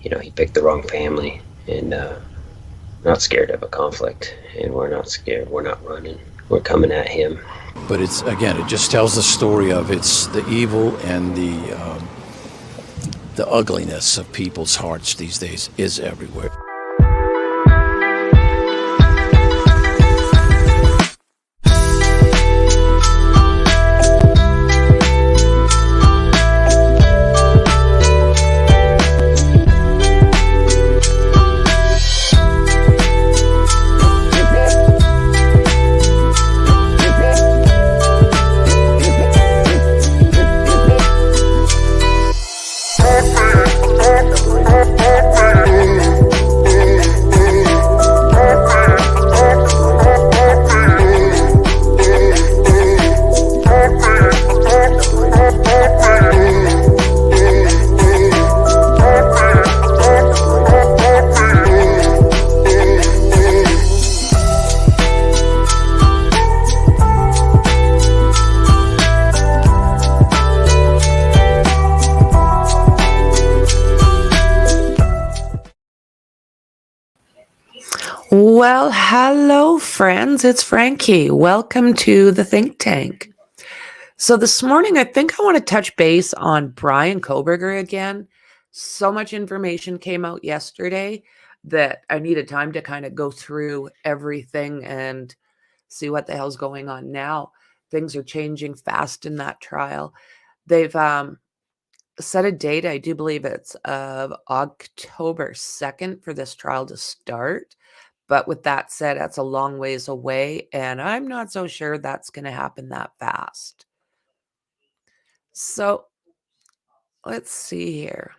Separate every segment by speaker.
Speaker 1: he picked the wrong family, and not scared of a conflict, and we're not scared. We're not running. We're coming at him.
Speaker 2: But it just tells the story of it's the evil and the ugliness of people's hearts these days is everywhere.
Speaker 3: Well, hello, friends. It's Frankie. Welcome to the Think Tank. So this morning, I think I want to touch base on Bryan Kohberger again. So much information came out yesterday that I needed time to kind of go through everything and see what the hell's going on now. Things are changing fast in that trial. They've set a date, I do believe it's of October 2nd for this trial to start. But with that said, that's a long ways away, and I'm not so sure that's going to happen that fast. So let's see here.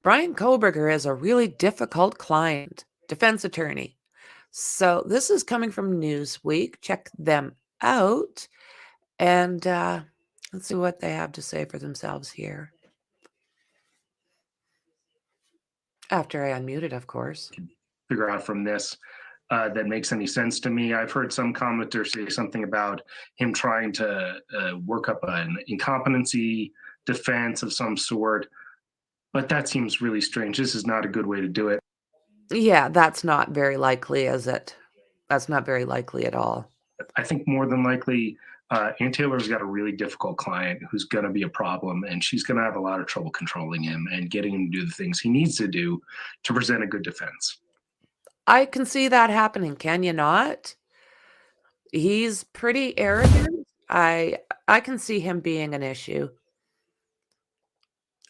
Speaker 3: Bryan Kohberger is a really difficult client, defense attorney. So this is coming from Newsweek. Check them out. And let's see what they have to say for themselves here. After I unmuted, of course.
Speaker 4: Figure out from this that makes any sense to me. I've heard some commenter say something about him trying to work up an incompetency defense of some sort, but that seems really strange. This is not a good way to do it.
Speaker 3: Yeah, that's not very likely, is it? That's not very likely at all.
Speaker 4: I think more than likely, Ann Taylor's got a really difficult client who's going to be a problem, and she's going to have a lot of trouble controlling him and getting him to do the things he needs to do to present a good defense.
Speaker 3: I can see that happening. Can you not? He's pretty arrogant. I can see him being an issue.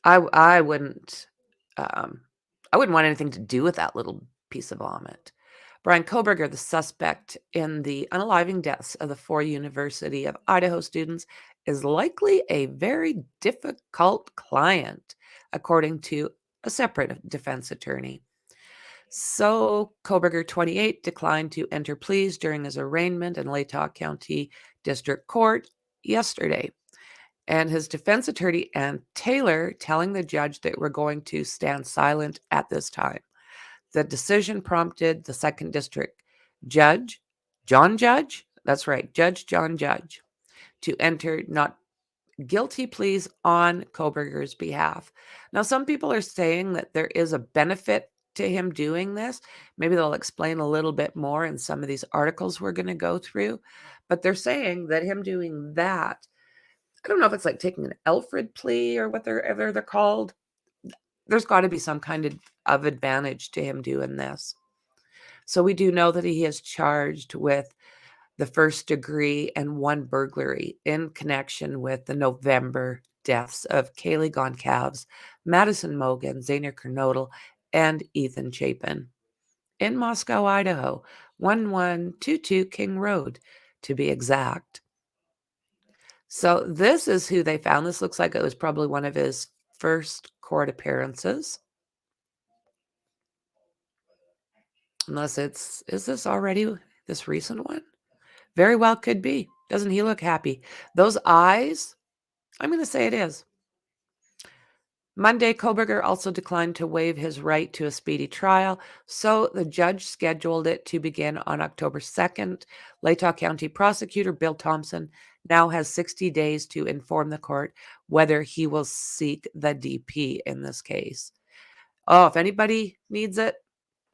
Speaker 3: I wouldn't want anything to do with that little piece of vomit. Bryan Kohberger, the suspect in the unaliving deaths of the 4 University of Idaho students, is likely a very difficult client, according to a separate defense attorney. So Kohberger, 28, declined to enter pleas during his arraignment in Latah County District Court yesterday. And his defense attorney, Ann Taylor, telling the judge that we're going to stand silent at this time. The decision prompted the 2nd District Judge, John Judge, that's right, Judge John Judge, to enter not guilty pleas on Kohberger's behalf. Now, some people are saying that there is a benefit to him doing this. Maybe they'll explain a little bit more in some of these articles we're going to go through. But they're saying that him doing that, I don't know if it's like taking an Alfred plea or whatever they're called. There's got to be some kind of advantage to him doing this. So we do know that he is charged with the 1st degree and 1 burglary in connection with the November deaths of Kaylee Goncalves, Madison Mogan, Zainer Kernodle, and Ethan Chapin in Moscow, Idaho, 1122 King Road, to be exact. So this is who they found. This looks like it was probably one of his first court appearances. Unless is this already this recent one? Very well could be. Doesn't he look happy? Those eyes, I'm going to say it is. Monday, Kohberger also declined to waive his right to a speedy trial, so the judge scheduled it to begin on October 2nd. Latah County Prosecutor Bill Thompson now has 60 days to inform the court whether he will seek the DP in this case. Oh, if anybody needs it,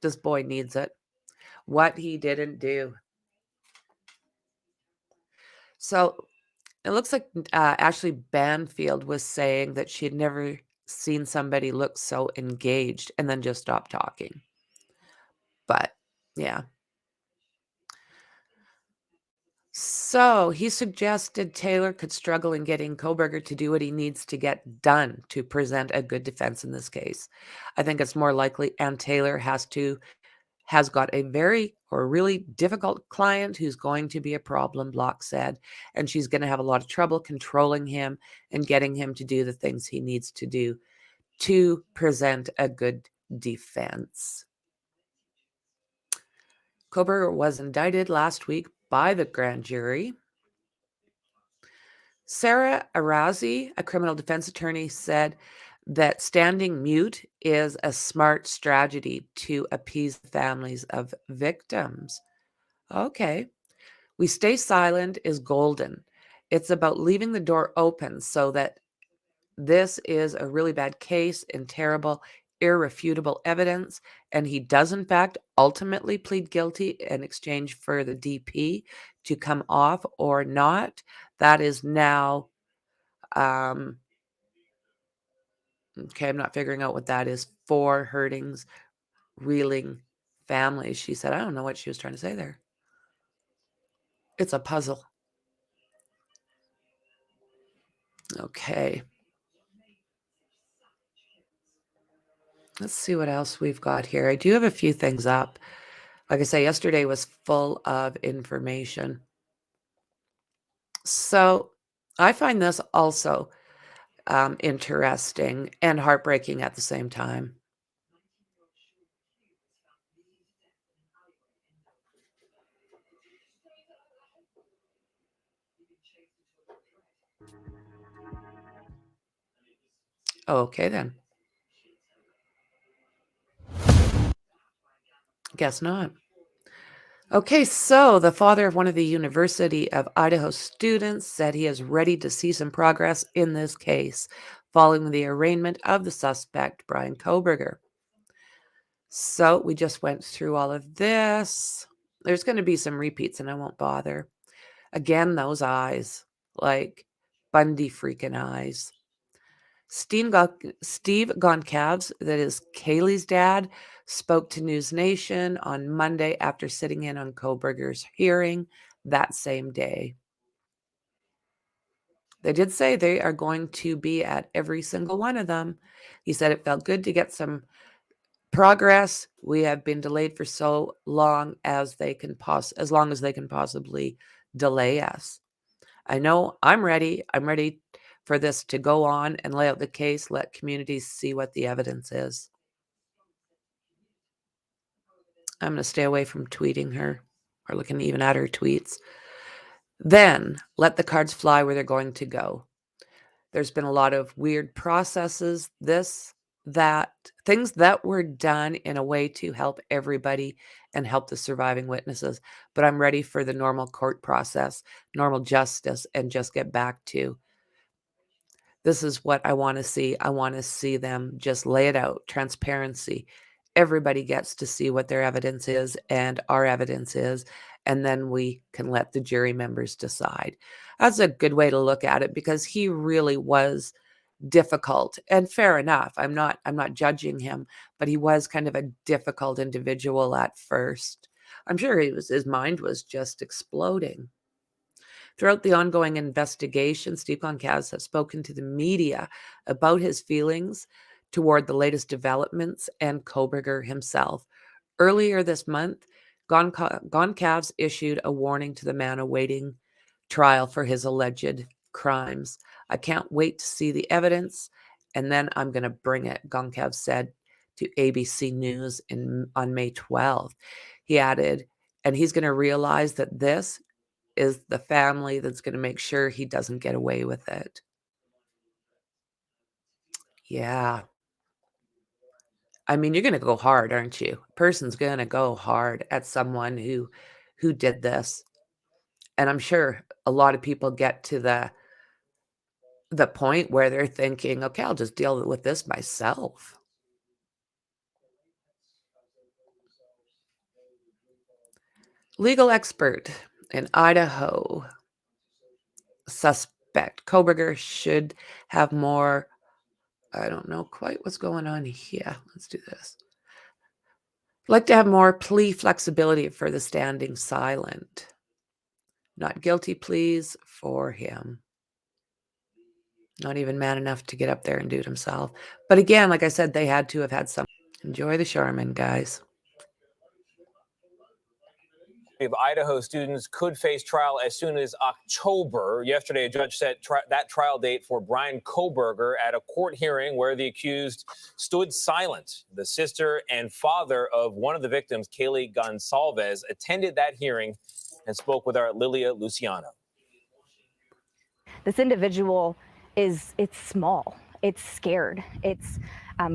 Speaker 3: this boy needs it. What he didn't do. So it looks like Ashley Banfield was saying that she had never seen somebody look so engaged and then just stop talking. But yeah. So he suggested Taylor could struggle in getting Kohberger to do what he needs to get done to present a good defense in this case. I think it's more likely Ann Taylor has got a really difficult client who's going to be a problem, Block said, and she's going to have a lot of trouble controlling him and getting him to do the things he needs to do to present a good defense. Kohberger was indicted last week by the grand jury. Sarah Arazi, a criminal defense attorney, said that standing mute is a smart strategy to appease the families of victims. Okay. We stay silent is golden. It's about leaving the door open so that this is a really bad case and terrible, irrefutable evidence, and he does, in fact, ultimately plead guilty in exchange for the DP to come off or not. That is now, okay, I'm not figuring out what that is for hurtings, reeling families. She said, I don't know what she was trying to say there. It's a puzzle. Okay. Let's see what else we've got here. I do have a few things up. Like I say, yesterday was full of information. So I find this also interesting and heartbreaking at the same time. Okay, then. Guess not. Okay, so the father of one of the University of Idaho students said he is ready to see some progress in this case following the arraignment of the suspect, Bryan Kohberger. So we just went through all of this. There's going to be some repeats and I won't bother. Again, those eyes, like Bundy freaking eyes. Steve Goncalves, that is Kaylee's dad, spoke to News Nation on Monday after sitting in on Kohberger's hearing that same day. They did say they are going to be at every single one of them. He said it felt good to get some progress. We have been delayed for so long as long as they can possibly delay us. I know I'm ready. I'm ready for this to go on and lay out the case, let communities see what the evidence is. I'm going to stay away from tweeting her or looking even at her tweets. Then let the cards fly where they're going to go. There's been a lot of weird processes, things that were done in a way to help everybody and help the surviving witnesses. But I'm ready for the normal court process, normal justice, and just get back to this is what I want to see. I want to see them just lay it out, transparency. Everybody gets to see what their evidence is and our evidence is, and then we can let the jury members decide. That's a good way to look at it because he really was difficult, and fair enough. I'm not judging him, but he was kind of a difficult individual at first. I'm sure his mind was just exploding. Throughout the ongoing investigation, Steve Goncalves has spoken to the media about his feelings toward the latest developments and Kohberger himself. Earlier this month, Goncalves issued a warning to the man awaiting trial for his alleged crimes. I can't wait to see the evidence, and then I'm going to bring it, Goncalves said to ABC News on May 12th. He added, and he's going to realize that this is the family that's going to make sure he doesn't get away with it. Yeah. I mean, you're going to go hard, aren't you? A person's going to go hard at someone who did this. And I'm sure a lot of people get to the point where they're thinking, okay, I'll just deal with this myself. Legal expert in Idaho. Suspect Kohberger should have more. I don't know quite what's going on here. Let's do this. Like to have more plea flexibility for the standing silent. Not guilty pleas for him. Not even man enough to get up there and do it himself. But again, like I said, they had to have had some. Enjoy the Charmin, guys.
Speaker 5: Of Idaho students could face trial as soon as October. Yesterday, a judge set that trial date for Bryan Kohberger at a court hearing where the accused stood silent. The sister and father of one of the victims, Kaylee Gonsalves, attended that hearing and spoke with our Lilia Luciano.
Speaker 6: This individual it's small, it's scared, it's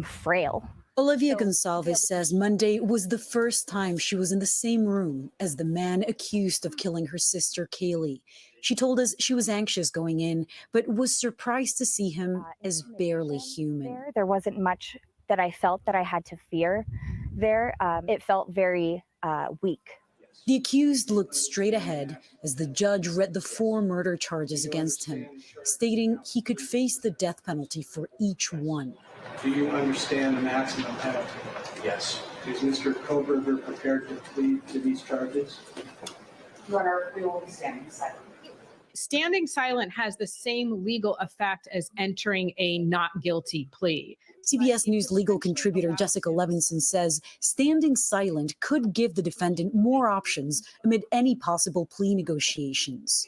Speaker 6: frail.
Speaker 7: Olivia Gonsalves says Monday was the first time she was in the same room as the man accused of killing her sister, Kaylee. She told us she was anxious going in, but was surprised to see him as barely human.
Speaker 6: There wasn't much that I felt that I had to fear there. It felt very weak.
Speaker 7: The accused looked straight ahead as the judge read the 4 murder charges against him, stating he could face the death penalty for each one.
Speaker 8: Do you understand the maximum penalty?
Speaker 5: Yes.
Speaker 8: Is Mr. Kohberger prepared to plead to these charges?
Speaker 9: Your Honor, we will be standing silent. Standing silent has the same legal effect as entering a not guilty plea.
Speaker 7: CBS News legal contributor Jessica Levinson says standing silent could give the defendant more options amid any possible plea negotiations.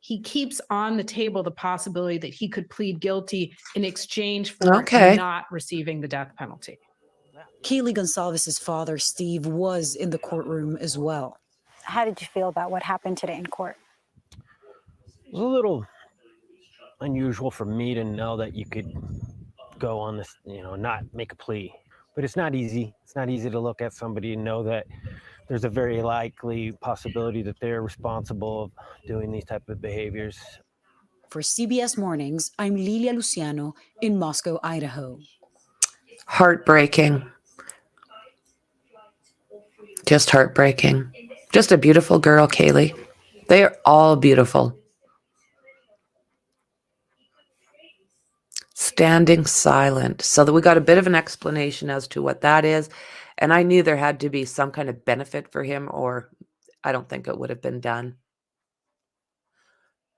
Speaker 9: He keeps on the table the possibility that he could plead guilty in exchange for not receiving the death penalty.
Speaker 7: Kaylee Gonsalves' father, Steve, was in the courtroom as well.
Speaker 6: How did you feel about what happened today in court?
Speaker 10: It was a little unusual for me to know that you could go on this, not make a plea. But it's not easy. It's not easy to look at somebody and know that there's a very likely possibility that they're responsible of doing these type of behaviors.
Speaker 7: For CBS Mornings, I'm Lilia Luciano in Moscow, Idaho.
Speaker 3: Heartbreaking. Just heartbreaking. Just a beautiful girl, Kaylee. They are all beautiful. Standing silent. So that we got a bit of an explanation as to what that is. And I knew there had to be some kind of benefit for him, or I don't think it would have been done.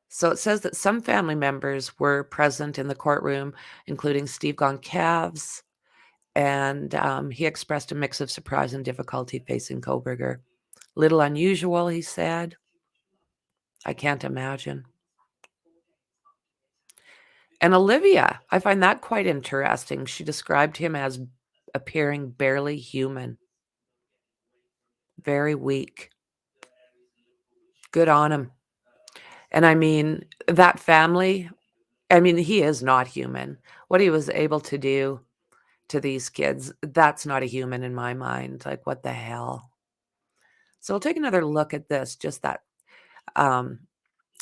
Speaker 3: So it says that some family members were present in the courtroom, including Steve Gonsalves, and he expressed a mix of surprise and difficulty facing Kohberger. Little unusual, he said. I can't imagine. And Olivia, I find that quite interesting. She described him as appearing barely human. Very weak. Good on him. And I mean, that family, I mean, he is not human. What he was able to do to these kids, that's not a human in my mind. Like, what the hell? So we'll take another look at this, just that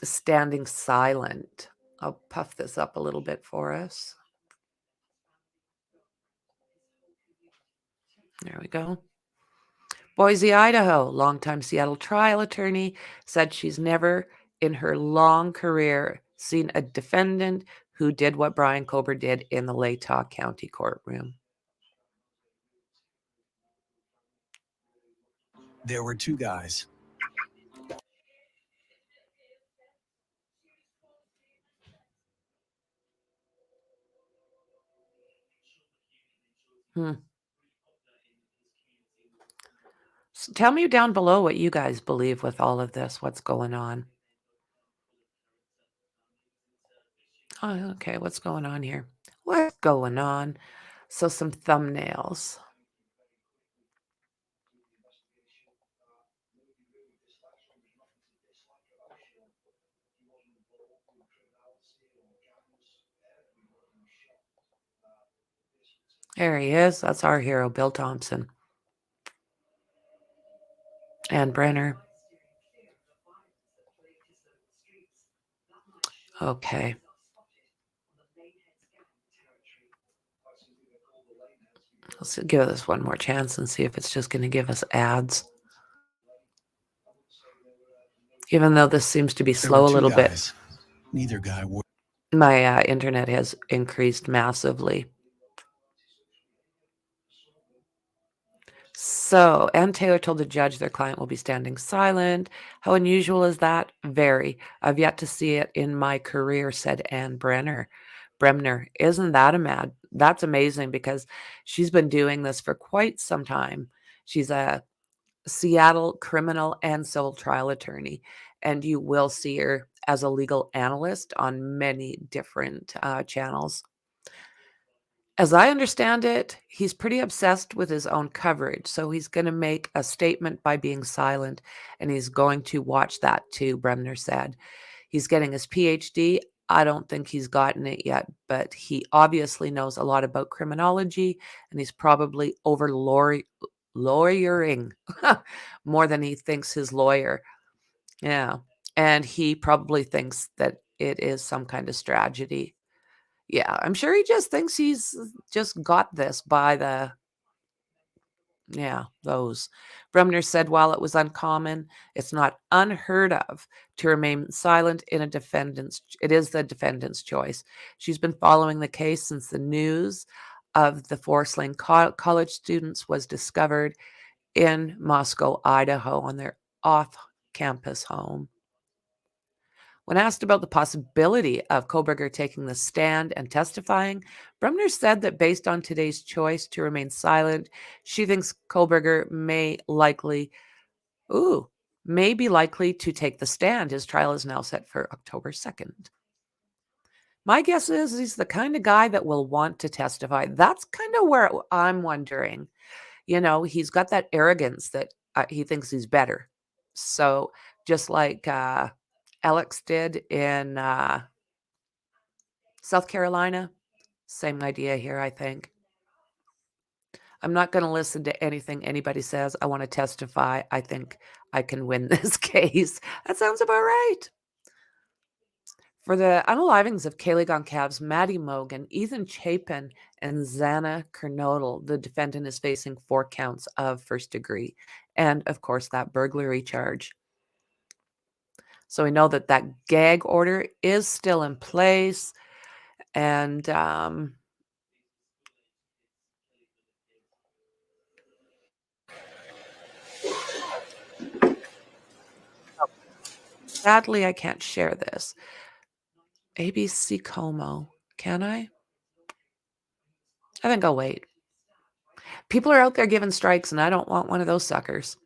Speaker 3: standing silent. I'll puff this up a little bit for us. There we go. Boise, Idaho, longtime Seattle trial attorney, said she's never in her long career seen a defendant who did what Bryan Kohberger did in the Latah County courtroom.
Speaker 11: There were 2 guys.
Speaker 3: So tell me down below what you guys believe with all of this. What's going on? Oh, okay. What's going on here? What's going on? So some thumbnails. There he is. That's our hero, Bill Thompson. And Brenner. Okay. Let's give this one more chance and see if it's just going to give us ads. Even though this seems to be
Speaker 11: There
Speaker 3: slow
Speaker 11: were
Speaker 3: a
Speaker 11: two
Speaker 3: little bit,
Speaker 11: guys. Neither guy wore.
Speaker 3: my internet has increased massively. So, Ann Taylor told the judge their client will be standing silent. How unusual is that? Very. I've yet to see it in my career, said Ann Bremner. Isn't that that's amazing because she's been doing this for quite some time. She's a Seattle criminal and civil trial attorney, and you will see her as a legal analyst on many different channels. As I understand it, he's pretty obsessed with his own coverage, so he's going to make a statement by being silent, and he's going to watch that too, Bremner said. He's getting his PhD. I don't think he's gotten it yet, but he obviously knows a lot about criminology, and he's probably over lawyering more than he thinks his lawyer. Yeah. And he probably thinks that it is some kind of strategy. Yeah, I'm sure he just thinks he's just got this by those. Bremner said while it was uncommon, it's not unheard of to remain silent it is the defendant's choice. She's been following the case since the news of the 4 slain college students was discovered in Moscow, Idaho, on their off-campus home. When asked about the possibility of Kohberger taking the stand and testifying, Bremner said that based on today's choice to remain silent, she thinks Kohberger may be likely to take the stand. His trial is now set for October 2nd. My guess is he's the kind of guy that will want to testify. That's kind of where I'm wondering. He's got that arrogance that he thinks he's better. So just like Alex did in South Carolina, same idea here, I think. I'm not going to listen to anything anybody says. I want to testify. I think I can win this case. That sounds about right. For the unalivings of Kaylee Goncalves, Maddie Mogan, Ethan Chapin, and Xana Kernodle, the defendant is facing 4 counts of first degree. And, of course, that burglary charge. So we know that gag order is still in place. And sadly, I can't share this. ABC Como. Can I? I think I'll wait. People are out there giving strikes, and I don't want one of those suckers.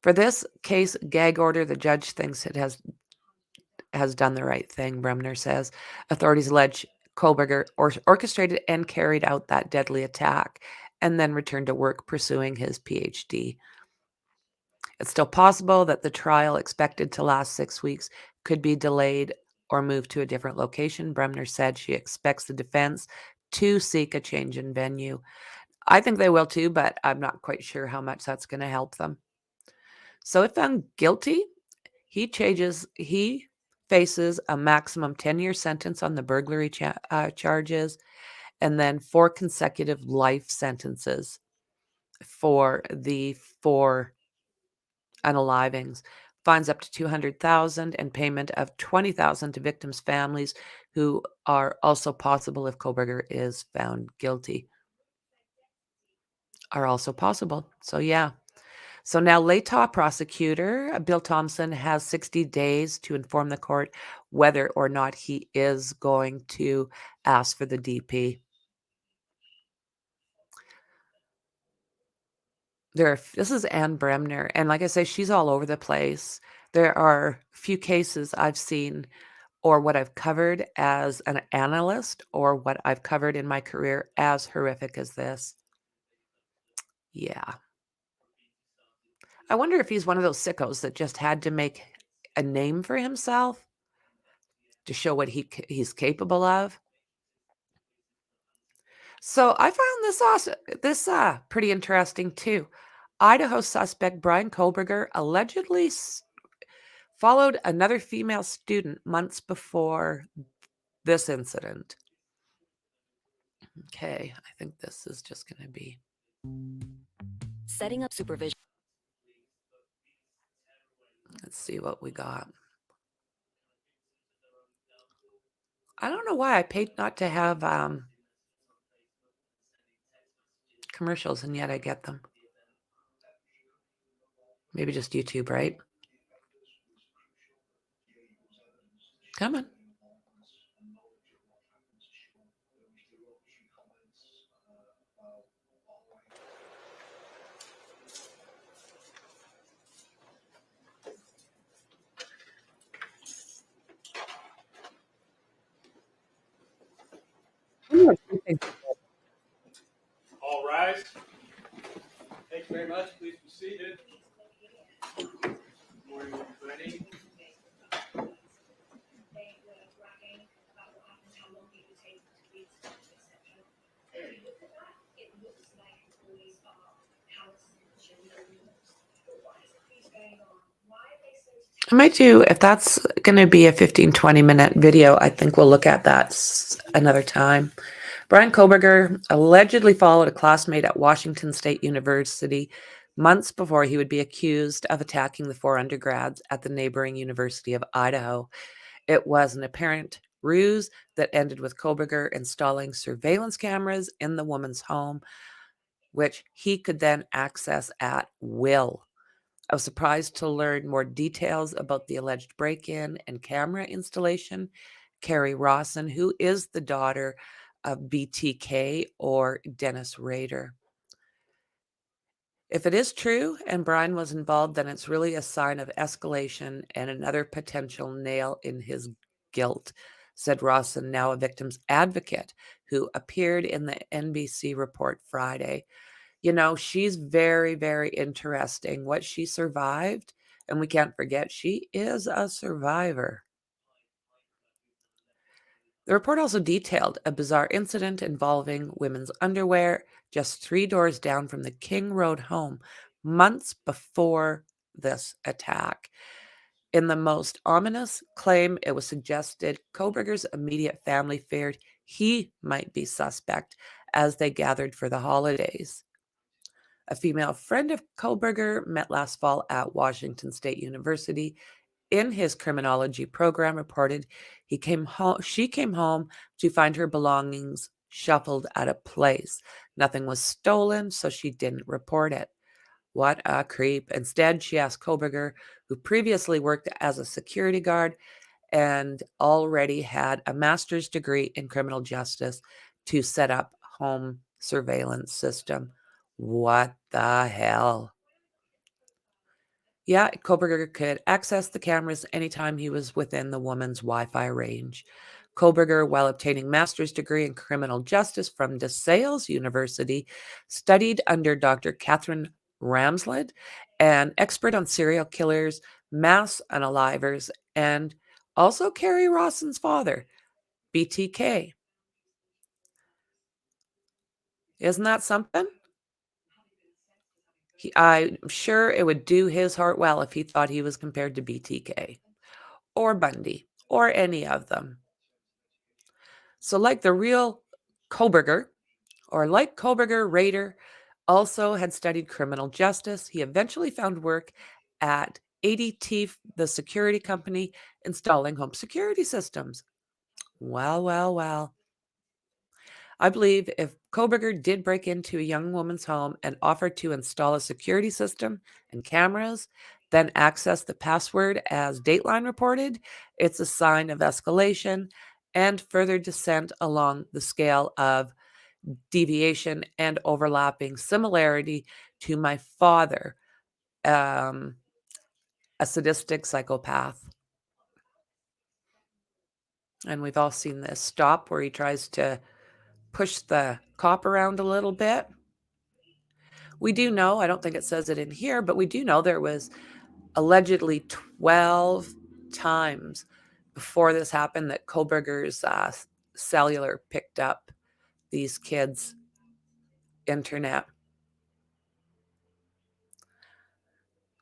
Speaker 3: For this case gag order, the judge thinks it has done the right thing, Bremner says. Authorities allege Kohberger orchestrated and carried out that deadly attack and then returned to work pursuing his PhD. It's still possible that the trial, expected to last 6 weeks, could be delayed or moved to a different location. Bremner said she expects the defense to seek a change in venue. I think they will too, but I'm not quite sure how much that's going to help them. So if found guilty, he faces a maximum 10-year sentence on the burglary charges and then 4 consecutive life sentences for the 4 unalivings. Fines up to $200,000 and payment of $20,000 to victims' families who are also possible if Kohberger is found guilty. Are also possible. So yeah. So now Latah prosecutor Bill Thompson has 60 days to inform the court whether or not he is going to ask for the DP. This is Ann Bremner, and like I say, she's all over the place. There are few cases I've seen or what I've covered as an analyst or what I've covered in my career as horrific as this. Yeah. I wonder if he's one of those sickos that just had to make a name for himself to show what he's capable of. So I found this pretty interesting too. Idaho suspect Bryan Kohberger allegedly followed another female student months before this incident. Okay, I think this is just going to be
Speaker 12: setting up supervision.
Speaker 3: Let's see what we got. I don't know why I paid not to have commercials, and yet I get them. Maybe just YouTube, right? Come on.
Speaker 13: All rise. Thank you very much. Please be seated. Good morning, everybody.
Speaker 3: I might do, if that's going to be a 15-20 minute video, I think we'll look at that another time. Bryan Kohberger allegedly followed a classmate at Washington State University months before he would be accused of attacking the 4 undergrads at the neighboring University of Idaho. It was an apparent ruse that ended with Kohberger installing surveillance cameras in the woman's home, which he could then access at will. I was surprised to learn more details about the alleged break-in and camera installation. Carrie Rawson, who is the daughter of BTK or Dennis Rader. If it is true and Bryan was involved, then it's really a sign of escalation and another potential nail in his guilt, said Rawson, now a victim's advocate, who appeared in the NBC report Friday. You know, she's very, very interesting. What she survived, and we can't forget, she is a survivor. The report also detailed a bizarre incident involving women's underwear just 3 doors down from the King Road home months before this attack. In the most ominous claim, it was suggested Kohberger's immediate family feared he might be suspect as they gathered for the holidays. A female friend of Kohberger met last fall at Washington State University in his criminology program reported she came home to find her belongings shuffled out of place. Nothing was stolen, so she didn't report it. What a creep. Instead, she asked Kohberger, who previously worked as a security guard and already had a master's degree in criminal justice, to set up home surveillance system. What the hell? Yeah, Kohberger could access the cameras anytime he was within the woman's Wi-Fi range. Kohberger, while obtaining master's degree in criminal justice from DeSales University, studied under Dr. Catherine Ramslid, an expert on serial killers, mass unalivers, and also Carrie Rawson's father, BTK. Isn't that something? I'm sure it would do his heart well if he thought he was compared to BTK or Bundy or any of them. So like the real Kohberger, or like Kohberger, Rader also had studied criminal justice. He eventually found work at ADT, the security company, installing home security systems. Well, well, well. I believe if Kohberger did break into a young woman's home and offered to install a security system and cameras, then access the password as Dateline reported, it's a sign of escalation and further descent along the scale of deviation and overlapping similarity to my father, a sadistic psychopath. And we've all seen this stop where he tries to push the cop around a little bit. We do know, I don't think it says it in here, but we do know there was allegedly 12 times before this happened that Kohberger's cellular picked up these kids' internet.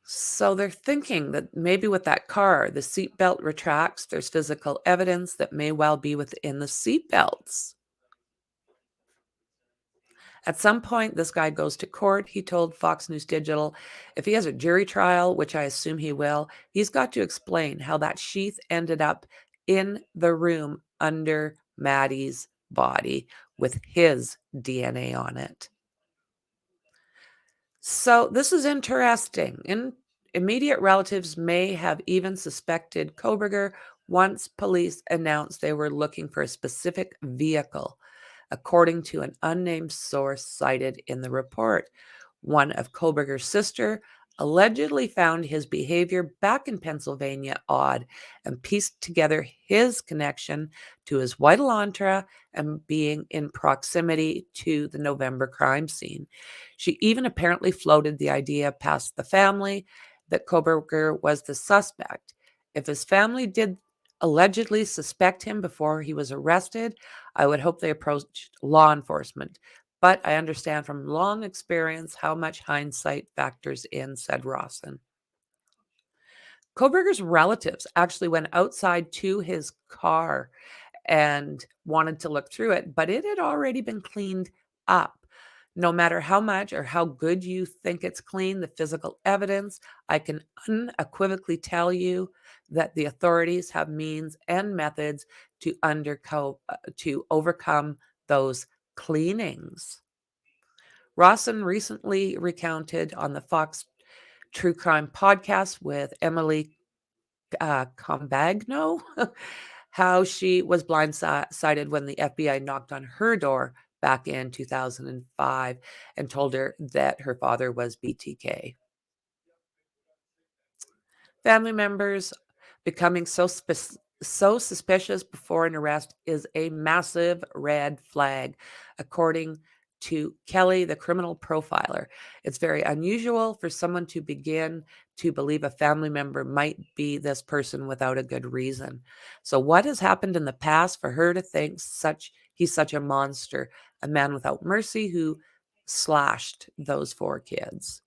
Speaker 3: So they're thinking that maybe with that car, the seatbelt retracts. There's physical evidence that may well be within the seatbelts. At some point, this guy goes to court. He told Fox News Digital if he has a jury trial, which I assume he will, he's got to explain how that sheath ended up in the room under Maddie's body with his DNA on it. So this is interesting. Immediate relatives may have even suspected Kohberger once police announced they were looking for a specific vehicle, according to an unnamed source cited in the report. One of Kohberger's sister allegedly found his behavior back in Pennsylvania odd and pieced together his connection to his white Elantra and being in proximity to the November crime scene. She even apparently floated the idea past the family that Kohberger was the suspect. If his family did allegedly suspect him before he was arrested, I would hope they approached law enforcement. But I understand from long experience how much hindsight factors in, said Rawson. Kohberger's relatives actually went outside to his car and wanted to look through it, but it had already been cleaned up. No matter how much or how good you think it's clean, the physical evidence, I can unequivocally tell you that the authorities have means and methods to overcome those cleanings. Rawson recently recounted on the Fox True Crime podcast with Emily Combagno how she was blindsided when the FBI knocked on her door back in 2005 and told her that her father was BTK. Family members becoming so suspicious before an arrest is a massive red flag, according to Kelly, the criminal profiler. It's very unusual for someone to begin to believe a family member might be this person without a good reason. So what has happened in the past for her to think he's such a monster, a man without mercy who slashed those 4 kids?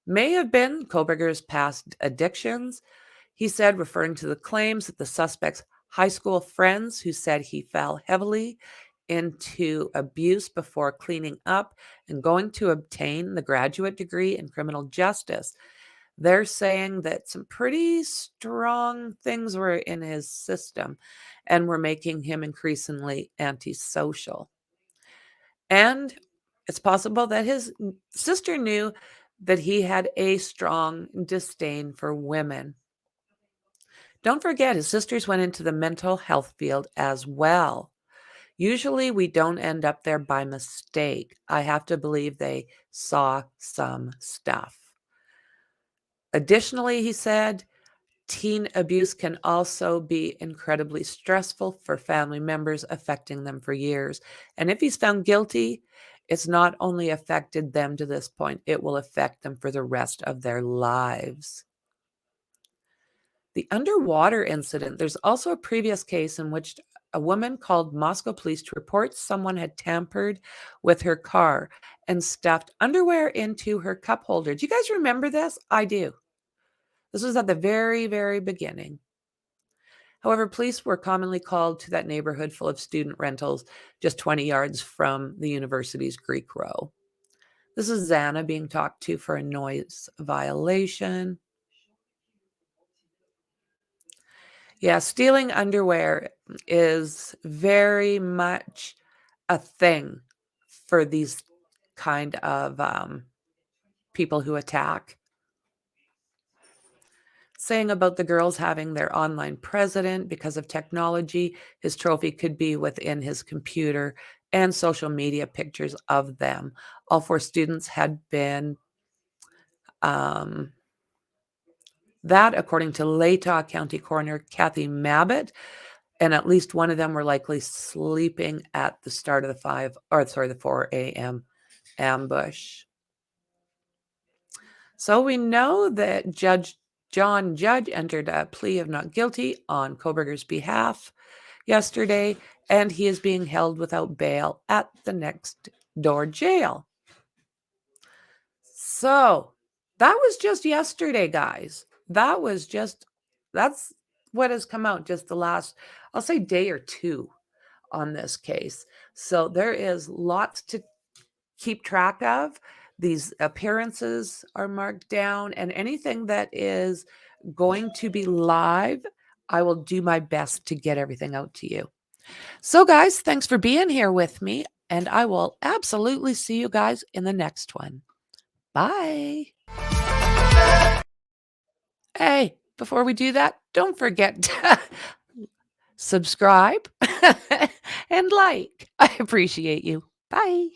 Speaker 3: May have been Kohberger's past addictions, he said, referring to the claims that the suspect's high school friends who said he fell heavily into abuse before cleaning up and going to obtain the graduate degree in criminal justice. They're saying that some pretty strong things were in his system and were making him increasingly antisocial. And it's possible that his sister knew that he had a strong disdain for women. Don't forget, his sisters went into the mental health field as well. Usually we don't end up there by mistake. I have to believe they saw some stuff. Additionally, he said, teen abuse can also be incredibly stressful for family members, affecting them for years. And if he's found guilty, it's not only affected them to this point, it will affect them for the rest of their lives. The underwater incident, there's also a previous case in which a woman called Moscow police to report someone had tampered with her car and stuffed underwear into her cup holder. Do you guys remember this? I do. This was at the very, very beginning. However, police were commonly called to that neighborhood full of student rentals just 20 yards from the university's Greek Row. This is Xana being talked to for a noise violation. Yeah, stealing underwear is very much a thing for these kind of people who attack. Saying about the girls having their online president because of technology, his trophy could be within his computer and social media pictures of them. All 4 students had been that, according to Latah County Coroner Kathy Mabbitt, and at least one of them were likely sleeping at the start of the 4 a.m. ambush. So we know that Judge John Judge entered a plea of not guilty on Kohberger's behalf yesterday, and he is being held without bail at the next door jail. So That was just yesterday, guys. That's what has come out just the last, I'll say, day or two on this case. So there is lots to keep track of. These appearances are marked down, and anything that is going to be live, I will do my best to get everything out to you. So, guys, thanks for being here with me, and I will absolutely see you guys in the next one. Bye. Hey, before we do that, don't forget to subscribe and like. I appreciate you. Bye.